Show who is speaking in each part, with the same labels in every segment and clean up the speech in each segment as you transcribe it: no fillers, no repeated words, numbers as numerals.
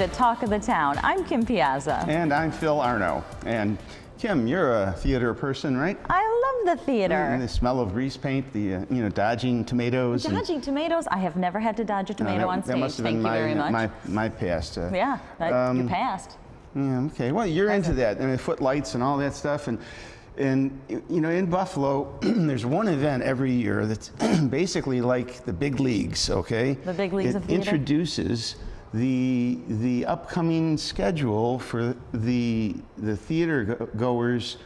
Speaker 1: to Talk of the Town. I'm Kim Piazza.
Speaker 2: And I'm Phil Arno. And Kim, you're a theater person, right?
Speaker 1: I love the theater.
Speaker 2: And the smell of grease paint, the dodging tomatoes.
Speaker 1: Dodging tomatoes? I have never had to dodge a tomato on stage.
Speaker 2: That must have been
Speaker 1: very much.
Speaker 2: my past.
Speaker 1: Yeah, you passed.
Speaker 2: Yeah, okay. Well, you're into that. I mean, footlights and all that stuff. And in Buffalo, there's one event every year that's basically like the big leagues, okay?
Speaker 1: The big leagues of theater?
Speaker 2: It introduces the upcoming schedule for the theater goers'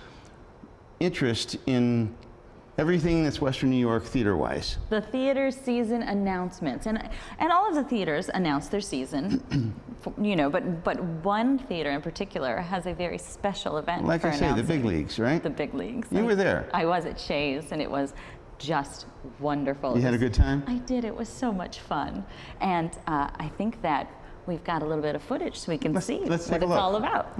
Speaker 2: interest in everything that's Western New York theater-wise.
Speaker 1: The theater season announcements, and all of the theaters announce their season, but one theater in particular has a very special event.
Speaker 2: Like
Speaker 1: for
Speaker 2: I say, the big leagues, right?
Speaker 1: The big leagues.
Speaker 2: You were there.
Speaker 1: I was at Shea's, and it was just wonderful.
Speaker 2: You had a good time?
Speaker 1: I did. It was so much fun, and I think that we've got a little bit of footage so we can see what it's all about.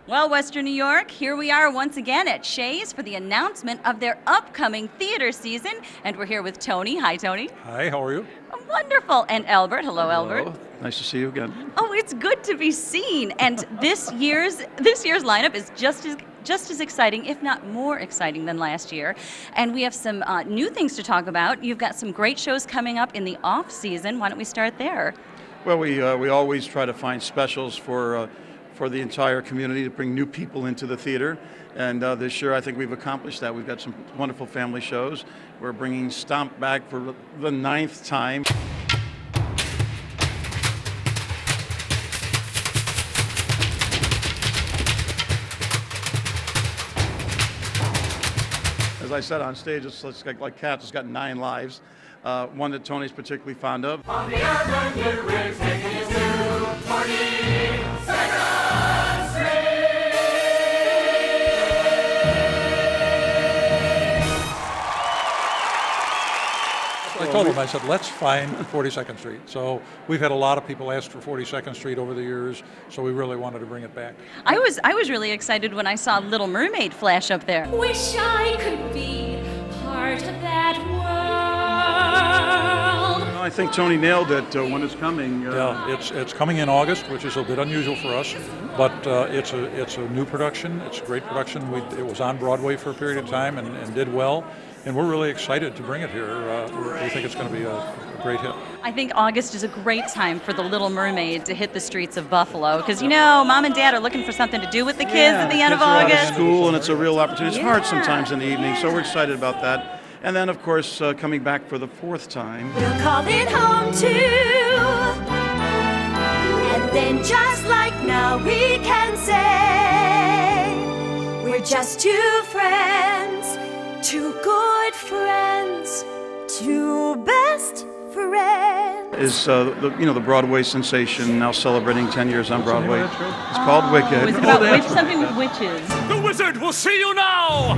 Speaker 3: Well, Western New York, here we are once again at Shea's for the announcement of their upcoming theater season. And we're here with Tony. Hi, Tony.
Speaker 4: Hi, how are you?
Speaker 3: Wonderful. And Albert. Hello, Albert.
Speaker 4: Hello. Nice to see you again.
Speaker 3: Oh, it's good to be seen. And this year's lineup is just as exciting, if not more exciting than last year. And we have some new things to talk about. You've got some great shows coming up in the off season. Why don't we start there?
Speaker 4: Well, we always try to find specials for the entire community to bring new people into the theater. And this year I think we've accomplished that. We've got some wonderful family shows. We're bringing Stomp back for the 9th time. As I said on stage, it's like cats, it's got 9 lives. One that Tony's particularly fond of.
Speaker 5: On the urban blue rigs, taking you to 42nd Street.
Speaker 4: I told him, I said, let's find 42nd Street. So we've had a lot of people ask for 42nd Street over the years, so we really wanted to bring it back.
Speaker 3: I was really excited when I saw Little Mermaid flash up there.
Speaker 6: Wish I could be part of that world.
Speaker 4: I think Tony nailed it when it's coming.
Speaker 7: Yeah, it's coming in August, which is a bit unusual for us, but it's a new production. It's a great production. It was on Broadway for a period of time and did well, and we're really excited to bring it here. We think it's going to be a great hit.
Speaker 3: I think August is a great time for the Little Mermaid to hit the streets of Buffalo because, Mom and Dad are looking for something to do with the kids at the end of
Speaker 4: Out
Speaker 3: August.
Speaker 4: of school, and it's a real opportunity. It's hard sometimes in the evening, so we're excited about that. And then, of course, coming back for the 4th time.
Speaker 6: We'll call it home too. And then just like now we can say we're just 2 friends, 2 good friends, 2 best friends.
Speaker 4: Is the Broadway sensation now celebrating 10 years on Broadway? It's called Wicked.
Speaker 3: Is it about something with witches?
Speaker 5: The wizard will see you now.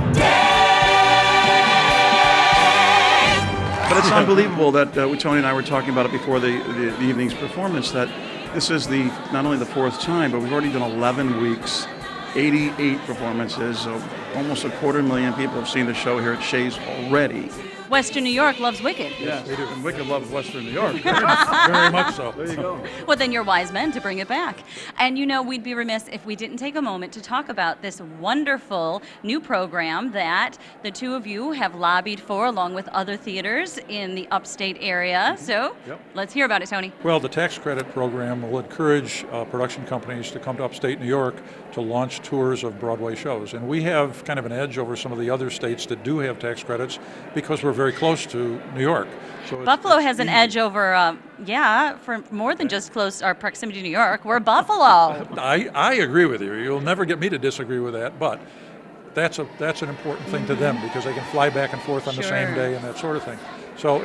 Speaker 4: But it's unbelievable that Tony and I were talking about it before the evening's performance, that this is not only the 4th time, but we've already done 11 weeks, 88 performances, so almost 250,000 people have seen the show here at Shea's already.
Speaker 3: Western New York loves Wicked.
Speaker 4: Yes, we do. And Wicked loves Western New York.
Speaker 7: Very much so.
Speaker 4: There you go.
Speaker 3: Well, then you're wise men to bring it back. And we'd be remiss if we didn't take a moment to talk about this wonderful new program that the 2 of you have lobbied for along with other theaters in the upstate area. So Let's hear about it, Tony.
Speaker 7: Well, the tax credit program will encourage production companies to come to upstate New York to launch tours of Broadway shows. And we have kind of an edge over some of the other states that do have tax credits because we're very close to New York. So
Speaker 3: Buffalo has an edge over, for more than just close our proximity to New York. We're Buffalo.
Speaker 7: I agree with you. You'll never get me to disagree with that, but that's an important thing to them because they can fly back and forth on the same day and that sort of thing. So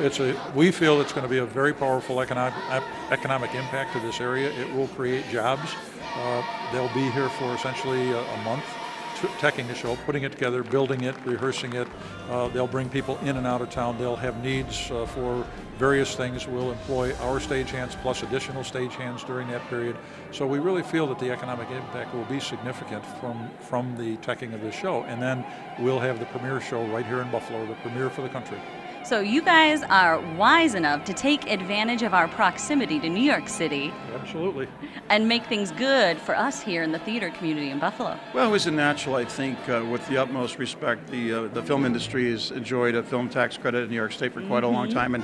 Speaker 7: we feel it's going to be a very powerful economic impact to this area. It will create jobs. They'll be here for essentially a month, teching the show, putting it together, building it, rehearsing it. They'll bring people in and out of town. They'll have needs for various things. We'll employ our stagehands plus additional stagehands during that period. So we really feel that the economic impact will be significant from the teching of this show. And then we'll have the premiere show right here in Buffalo, the premiere for the country.
Speaker 3: So you guys are wise enough to take advantage of our proximity to New York City
Speaker 7: Absolutely.
Speaker 3: and make things good for us here in the theater community in Buffalo.
Speaker 4: Well, it was a natural, I think, with the utmost respect. The film industry has enjoyed a film tax credit in New York State for quite a long time, and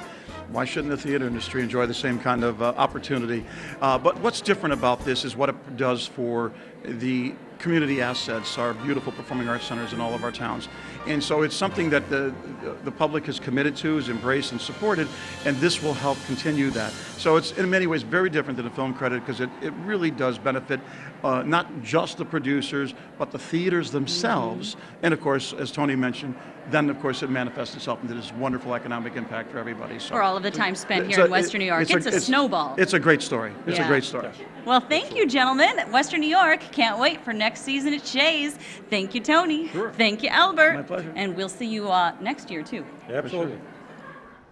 Speaker 4: why shouldn't the theater industry enjoy the same kind of opportunity? But what's different about this is what it does for the community assets, our beautiful performing arts centers in all of our towns. And so it's something that the public is committed to, is embraced and supported, and this will help continue that. So it's in many ways very different than a film credit because it really does benefit not just the producers, but the theaters themselves. And of course, as Tony mentioned, then of course it manifests itself into this wonderful economic impact for everybody. So
Speaker 3: For all of the time spent here in Western New York. It's a snowball.
Speaker 4: It's a great story. It's a
Speaker 3: Yeah.
Speaker 4: great story.
Speaker 3: Well, thank you, gentlemen. Western New York can't wait for next season at Shea's. Thank you, Tony.
Speaker 4: Sure.
Speaker 3: Thank you, Albert.
Speaker 4: My pleasure.
Speaker 3: And we'll see you next year, too.
Speaker 7: Absolutely.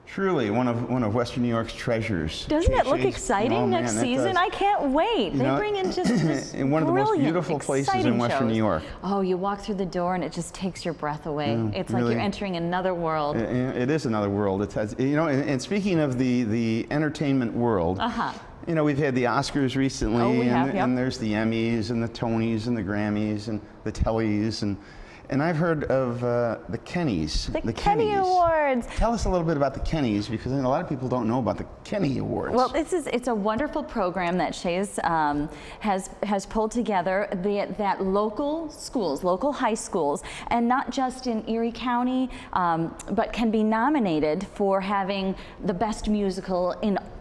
Speaker 2: Truly, one of Western New York's treasures.
Speaker 1: Doesn't it look
Speaker 2: Shea's-
Speaker 1: exciting
Speaker 2: oh,
Speaker 1: next
Speaker 2: man, it
Speaker 1: season?
Speaker 2: does.
Speaker 1: I can't wait.
Speaker 2: You
Speaker 1: They
Speaker 2: know,
Speaker 1: bring in just
Speaker 2: in one of the most
Speaker 1: brilliant,
Speaker 2: beautiful places in
Speaker 1: exciting
Speaker 2: Western New
Speaker 1: shows.
Speaker 2: York.
Speaker 1: Oh, you walk through the door and it just takes your breath away. It's like
Speaker 2: really.
Speaker 1: you're entering another world.
Speaker 2: It is another world. It has, and speaking of the entertainment world, you know, we've had the Oscars recently,
Speaker 1: Oh, we
Speaker 2: and,
Speaker 1: have, yep.
Speaker 2: and there's the Emmys and the Tonys and the Grammys and the Tellys, and I've heard of the Kennys.
Speaker 1: The Kenny
Speaker 2: Kennys.
Speaker 1: Awards.
Speaker 2: Tell us a little bit about the Kennys, because a lot of people don't know about the Kenny Awards.
Speaker 1: Well, it's a wonderful program that Shea's has pulled together that local schools, local high schools, and not just in Erie County, but can be nominated for having the best musical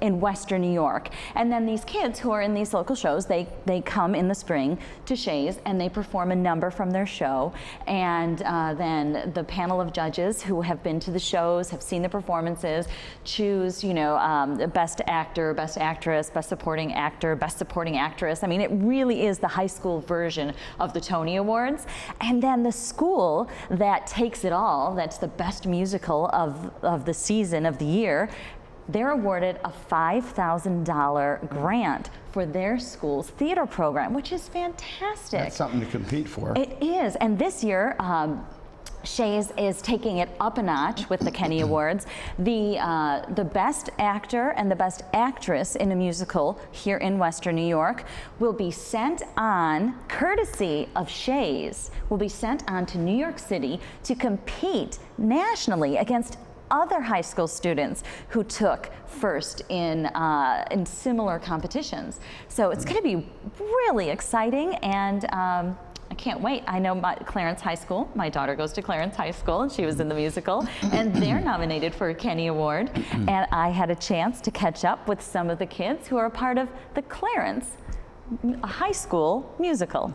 Speaker 1: in Western New York. And then these kids who are in these local shows, they come in the spring to Shea's and they perform a number from their show. And then the panel of judges who have been to the shows, have seen the performances, choose, best actor, best actress, best supporting actor, best supporting actress. I mean, it really is the high school version of the Tony Awards. And then the school that takes it all, that's the best musical of the season, of the year, they're awarded a $5,000 grant for their school's theater program, which is fantastic.
Speaker 2: That's something to compete for.
Speaker 1: It is, and this year, Shea's is taking it up a notch with the Kenny Awards. The best actor and the best actress in a musical here in Western New York will be sent on, courtesy of Shea's, will be sent on to New York City to compete nationally against other high school students who took first in similar competitions. So it's going to be really exciting, and I can't wait. I know Clarence High School, my daughter goes to Clarence High School, and she was in the musical, and they're nominated for a Kenny Award. And I had a chance to catch up with some of the kids who are a part of the Clarence High School musical.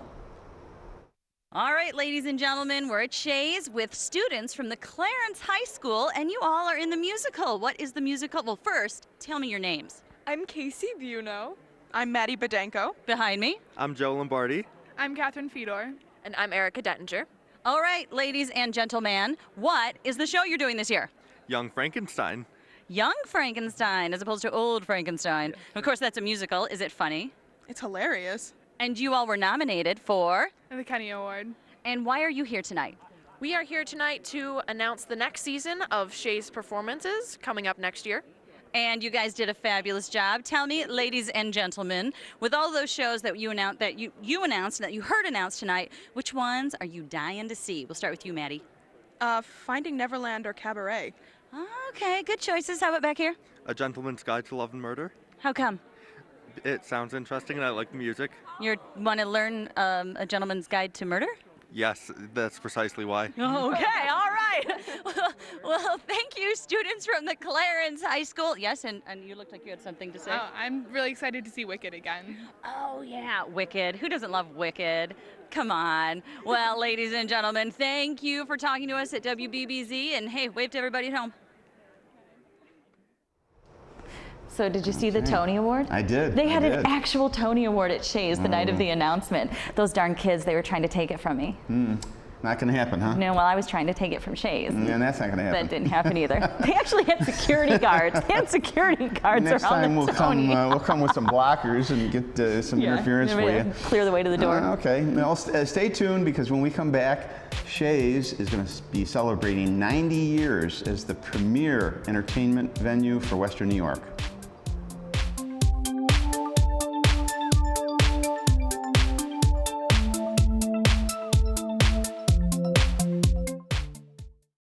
Speaker 3: All right, ladies and gentlemen, we're at Shea's with students from the Clarence High School, and you all are in the musical. What is the musical? Well, first, tell me your names.
Speaker 8: I'm Casey Buno. I'm Maddie Bedenko.
Speaker 3: Behind me.
Speaker 9: I'm Joe Lombardi.
Speaker 8: I'm Catherine Fedor.
Speaker 6: And I'm Erica Dettinger.
Speaker 3: All right, ladies and gentlemen, what is the show you're doing this year?
Speaker 9: Young Frankenstein.
Speaker 3: Young Frankenstein, as opposed to Old Frankenstein. Of course, that's a musical. Is it funny?
Speaker 8: It's hilarious.
Speaker 3: And you all were nominated for.
Speaker 8: And the Kenny Award.
Speaker 3: And why are you here tonight?
Speaker 6: We are here tonight to announce the next season of Shea's performances coming up next year.
Speaker 3: And you guys did a fabulous job. Tell me, ladies and gentlemen, with all those shows that you announced, that you announced, that you heard announced tonight, which ones are you dying to see? We'll start with you, Maddie.
Speaker 8: Finding Neverland or Cabaret.
Speaker 3: Okay, good choices. How about back here?
Speaker 9: A Gentleman's Guide to Love and Murder.
Speaker 3: How come?
Speaker 9: It sounds interesting and I like the music.
Speaker 3: You want to learn A Gentleman's Guide to Murder?
Speaker 9: Yes, that's precisely why.
Speaker 3: Okay, all right. Well, thank you, students from the Clarence High School. Yes, and you looked like you had something to say.
Speaker 8: Oh, I'm really excited to see Wicked again.
Speaker 3: Oh, yeah, Wicked. Who doesn't love Wicked? Come on. Well, ladies and gentlemen, thank you for talking to us at WBBZ, and hey, wave to everybody at home.
Speaker 1: So did you see the Tony Award?
Speaker 2: I did.
Speaker 1: They had
Speaker 2: I
Speaker 1: an
Speaker 2: did.
Speaker 1: actual Tony Award at Shea's the night of the announcement. Those darn kids, they were trying to take it from me.
Speaker 2: Not going to happen, huh?
Speaker 1: No, well, I was trying to take it from Shea's.
Speaker 2: And that's not going to happen.
Speaker 1: That didn't happen either. They actually had security guards. They had security guards
Speaker 2: Next
Speaker 1: around
Speaker 2: time
Speaker 1: the Tony.
Speaker 2: we'll come with some blockers and get some interference for you.
Speaker 1: Clear the way to the door.
Speaker 2: Okay. Well, stay tuned, because when we come back, Shea's is going to be celebrating 90 years as the premier entertainment venue for Western New York.